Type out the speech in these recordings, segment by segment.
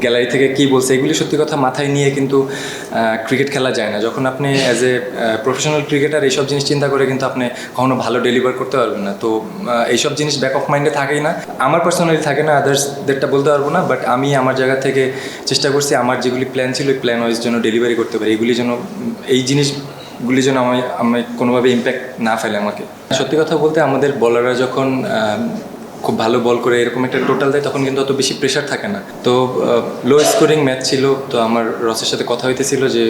Gallery থেকে কী বলছে এগুলি সত্যি কথা মাথায় নিয়ে কিন্তু ক্রিকেট খেলা যায় না। যখন আপনি অ্যাজ এ প্রফেশনাল ক্রিকেটার এইসব জিনিস চিন্তা করে কিন্তু আপনি কখনো ভালো ডেলিভার করতে পারবেন না। তো এইসব জিনিস ব্যাক অফ মাইন্ডে থাকেই না, আমার পার্সোনালি থাকে না, আদার্সদেরটা বলতে পারবো না। বাট আমি আমার জায়গা থেকে চেষ্টা করছি আমার যেগুলি প্ল্যান ছিল ওই প্ল্যান ওয়াইজ যেন ডেলিভারি করতে পারি, এগুলি যেন এই জিনিসগুলি যেন আমি কোনোভাবে ইম্প্যাক্ট না ফেলে আমাকে। সত্যি কথা বলতে আমাদের বলাররা যখন খুব ভালো বল করে এরকম একটা টোটাল দেয় তখন কিন্তু অত বেশি প্রেশার থাকে না। তো লো স্কোরিং ম্যাচ ছিল, তো আমার রসের সাথে কথা হইতেছিল যে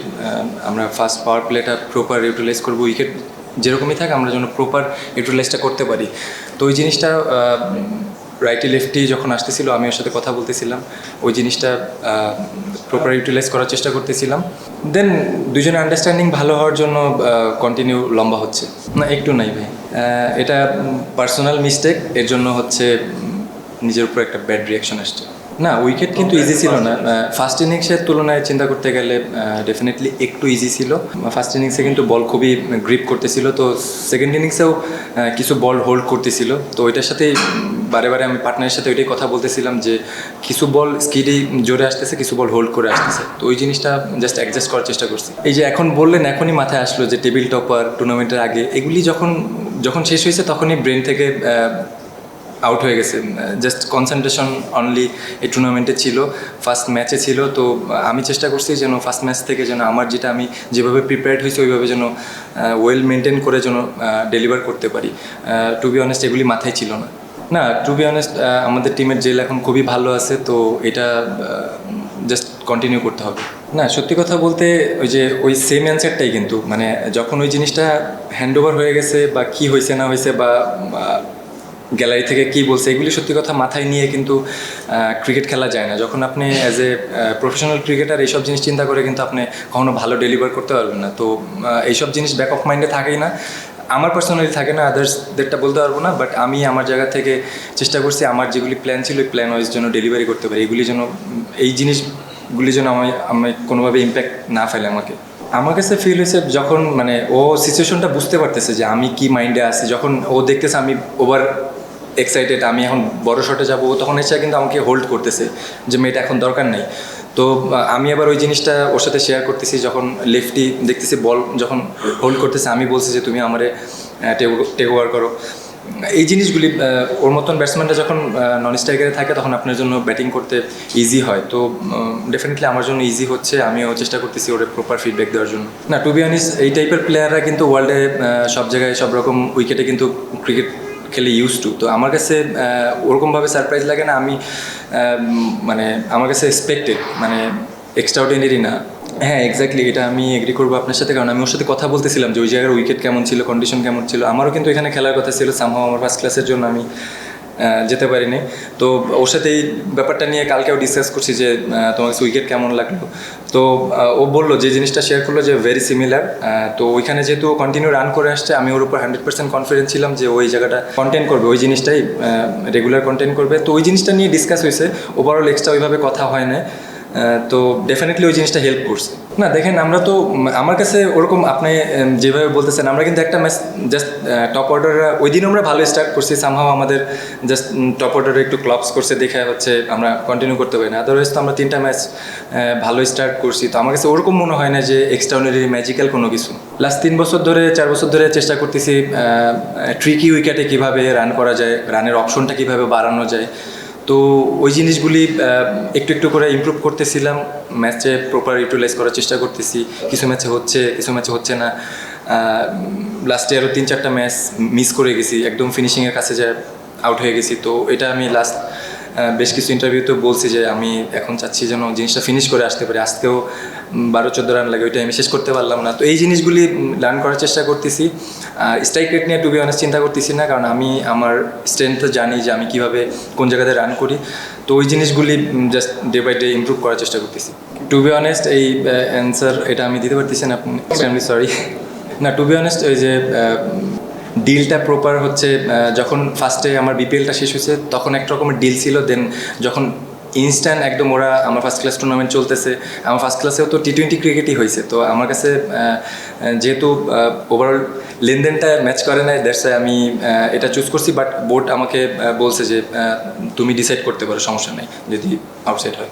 আমরা ফার্স্ট পাওয়ার প্লেটা প্রপার ইউটিলাইজ করবো, উইকেট যেরকমই থাকে আমরা যেন প্রপার ইউটিলাইজটা করতে পারি। তো ওই জিনিসটা রাইটি লেফটি যখন আসতেছিল আমি ওর সাথে কথা বলতেছিলাম, ওই জিনিসটা প্রপার ইউটিলাইজ করার চেষ্টা করতেছিলাম। দেন দুজনে আন্ডারস্ট্যান্ডিং ভালো হওয়ার জন্য কন্টিনিউ লম্বা হচ্ছে না, একটু নাই ভাই, এটা পার্সোনাল মিস্টেক, এর জন্য হচ্ছে নিজের উপর একটা ব্যাড রিয়াকশন আসছে। না, উইকেট কিন্তু ইজি ছিল না। ফার্স্ট ইনিংসের তুলনায় চিন্তা করতে গেলে ডেফিনেটলি একটু ইজি ছিল। ফার্স্ট ইনিংসে কিন্তু বল খুবই গ্রিপ করতেছিল, তো সেকেন্ড ইনিংসেও কিছু বল হোল্ড করতেছিল। তো ওইটার সাথে বারে বারে আমি পার্টনারের সাথে ওইটাই কথা বলতেছিলাম যে কিছু বল স্কিডেই জোরে আসতেছে, কিছু বল হোল্ড করে আসতেছে। তো ওই জিনিসটা জাস্ট অ্যাডজাস্ট করার চেষ্টা করছি। এই যে এখন বললেন এখনই মাথায় আসলো যে টেবিল টপার টুর্নামেন্টের আগে এগুলি যখন শেষ হয়েছে তখনই ব্রেন থেকে আউট হয়ে গেছে। জাস্ট কনসেন্ট্রেশন অনলি এই টুর্নামেন্টে ছিল, ফার্স্ট ম্যাচে ছিল। তো আমি চেষ্টা করছি যেন ফার্স্ট ম্যাচ থেকে যেন আমার যেটা আমি যেভাবে প্রিপেয়ার্ড হয়েছি ওইভাবে যেন ওয়েল মেনটেন করে যেন ডেলিভার করতে পারি। টু বি অনেস্ট এগুলি মাথায় ছিল না। না, টু বি অনেস্ট আমাদের টিমের জেল এখন খুবই ভালো আছে, তো এটা জাস্ট কন্টিনিউ করতে হবে। না, সত্যি কথা বলতে ওই সেম অ্যান্সারটাই, কিন্তু মানে যখন ওই জিনিসটা হ্যান্ড ওভার হয়ে গেছে বা কী হয়েছে না হয়েছে বা গ্যালারি থেকে কী বলছে এগুলি সত্যি কথা মাথায় নিয়ে কিন্তু ক্রিকেট খেলা যায় না। যখন আপনি অ্যাজ এ প্রফেশনাল ক্রিকেটার এইসব জিনিস চিন্তা করে কিন্তু আপনি কখনো ভালো ডেলিভার করতে পারবেন না। তো এইসব জিনিস ব্যাক অফ মাইন্ডে থাকেই না, আমার পার্সোনালি থাকে না, আদার্সদেরটা বলতে পারবো না। বাট আমি আমার জায়গা থেকে চেষ্টা করছি আমার যেগুলি প্ল্যান ছিল ওই প্ল্যান ওয়াইজ যেন ডেলিভারি করতে পারি, এগুলি যেন এই জিনিসগুলি যেন আমি কোনোভাবে ইম্প্যাক্ট না ফেলে আমাকে। আমার কাছে ফিল হয়েছে যখন মানে ও সিচুয়েশনটা বুঝতে পারতেছে যে আমি কি মাইন্ডে আছি, যখন ও দেখতেছে আমি ওভার এক্সাইটেড, আমি এখন বড় শটে যাবো, তখন এসে কিন্তু আমাকে হোল্ড করতেছে যে মেয়েটা এখন দরকার নেই। তো আমি আবার ওই জিনিসটা ওর সাথে শেয়ার করতেছি, যখন লেফটি দেখতেছি বল যখন হোল্ড করতেছে আমি বলছি যে তুমি আমারে টেক ওভার করো। এই জিনিসগুলি ওর মতন ব্যাটসম্যানটা যখন নন স্ট্রাইকারে থাকে তখন আপনার জন্য ব্যাটিং করতে ইজি হয়। তো ডেফিনেটলি আমার জন্য ইজি হচ্ছে, আমিও চেষ্টা করতেছি ওর প্রপার ফিডব্যাক দেওয়ার জন্য। না, টু বি অনেস্ট এই টাইপের প্লেয়াররা কিন্তু ওয়ার্ল্ডে সব জায়গায় সব রকম উইকেটে কিন্তু ক্রিকেট খেলে ইউজ টু। তো আমার কাছে ওরকমভাবে সারপ্রাইজ লাগে না, আমি মানে আমার কাছে এক্সপেক্টেড, মানে এক্সট্রাঅর্ডিনারি না। হ্যাঁ, এক্স্যাক্টলি, এটা আমি এগ্রি করবো আপনার সাথে, কারণ আমি ওর সাথে কথা বলতেছিলাম যে ওই জায়গার উইকেট কেমন ছিল, কন্ডিশন কেমন ছিল। আমারও কিন্তু এখানে খেলার কথা ছিল, সামহাও আমার ফার্স্ট ক্লাসের জন্য আমি যেতে পারিনি। তো ওর সাথে এই ব্যাপারটা নিয়ে কালকেও ডিসকাস করছি যে তোমার কাছে উইকেট কেমন লাগলো। তো ও বললো যে জিনিসটা শেয়ার করলো যে ভেরি সিমিলার। তো ওইখানে যেহেতু কন্টিনিউ রান করে আসছে আমি ওর উপর 100% কনফিডেন্স ছিলাম যে ওই জায়গাটা কন্টেন্ট করবে, ওই জিনিসটাই রেগুলার কন্টেন্ট করবে। তো ওই জিনিসটা নিয়ে ডিসকাস হয়েছে, ওভারঅল এক্সট্রা ওইভাবে কথা হয় না। তো ডেফিনেটলি ওই জিনিসটা হেল্প করছে। না দেখেন, আমরা তো আমার কাছে ওরকম আপনি যেভাবে বলতেছেন আমরা কিন্তু একটা ম্যাচ জাস্ট টপ অর্ডাররা ওই দিন আমরা ভালো স্টার্ট করছি, সামহাও আমাদের জাস্ট টপ অর্ডারে একটু ক্লপস করছে দেখে হচ্ছে আমরা কন্টিনিউ করতে পারি না। আদারওয়াইজ তো আমরা 3টা ম্যাচ ভালো স্টার্ট করছি। তো আমার কাছে ওরকম মনে হয় না যে এক্সট্রাঅর্ডিনারি ম্যাজিক্যাল কোনো কিছু। লাস্ট 4 বছর ধরে চেষ্টা করতেছি ট্রিকি উইকেটে কীভাবে রান করা যায়, রানের অপশনটা কীভাবে বাড়ানো যায়। তো ওই জিনিসগুলি একটু একটু করে ইমপ্রুভ করতেছিলাম, ম্যাচে প্রপার ইউটিলাইজ করার চেষ্টা করতেছি। কিছু ম্যাচে হচ্ছে, কিছু ম্যাচে হচ্ছে না। লাস্টে আরও 3-4টা ম্যাচ মিস করে গেছি, একদম ফিনিশিংয়ের কাছে যায় আউট হয়ে গেছি। তো এটা আমি লাস্ট বেশ কিছু ইন্টারভিউতেও বলছি যে আমি এখন চাচ্ছি যেন জিনিসটা ফিনিশ করে আসতে পারি। আজকেও 12-14 রান লাগে, ওইটা আমি শেষ করতে পারলাম না। তো এই জিনিসগুলি লার্ন করার চেষ্টা করতেছি। স্ট্রাইক রেট নিয়ে টু বি অনেস্ট চিন্তা করতেছি না, কারণ আমি আমার স্ট্রেংথ জানি যে আমি কীভাবে কোন জায়গাতে রান করি। তো ওই জিনিসগুলি just day by day improve করার চেষ্টা করতেছি। টু বি অনেস্ট এই অ্যান্সার এটা আমি দিতে পারতেছি না, আপনি এক্সট্রিমলি সরি। না, টু বি অনেস্ট ওই যে ডিলটা প্রপার হচ্ছে, যখন ফার্স্টে আমার বিপিএলটা শেষ হয়েছে তখন একটা রকমের ডিল ছিল। দেন যখন ইনস্ট্যান্ট একদম ওরা আমার ফার্স্ট ক্লাস টুর্নামেন্ট চলতেছে, আমার ফার্স্ট ক্লাসেও তো টি20 ক্রিকেটই হয়েছে। তো আমার কাছে যেহেতু ওভারঅল লেনদেনটা ম্যাচ করে নাই, দ্যাটস আমি এটা চুজ করছি। বাট বোর্ড আমাকে বলছে যে তুমি ডিসাইড করতে পারো, সমস্যা নেই যদি আউটসাইড হয়।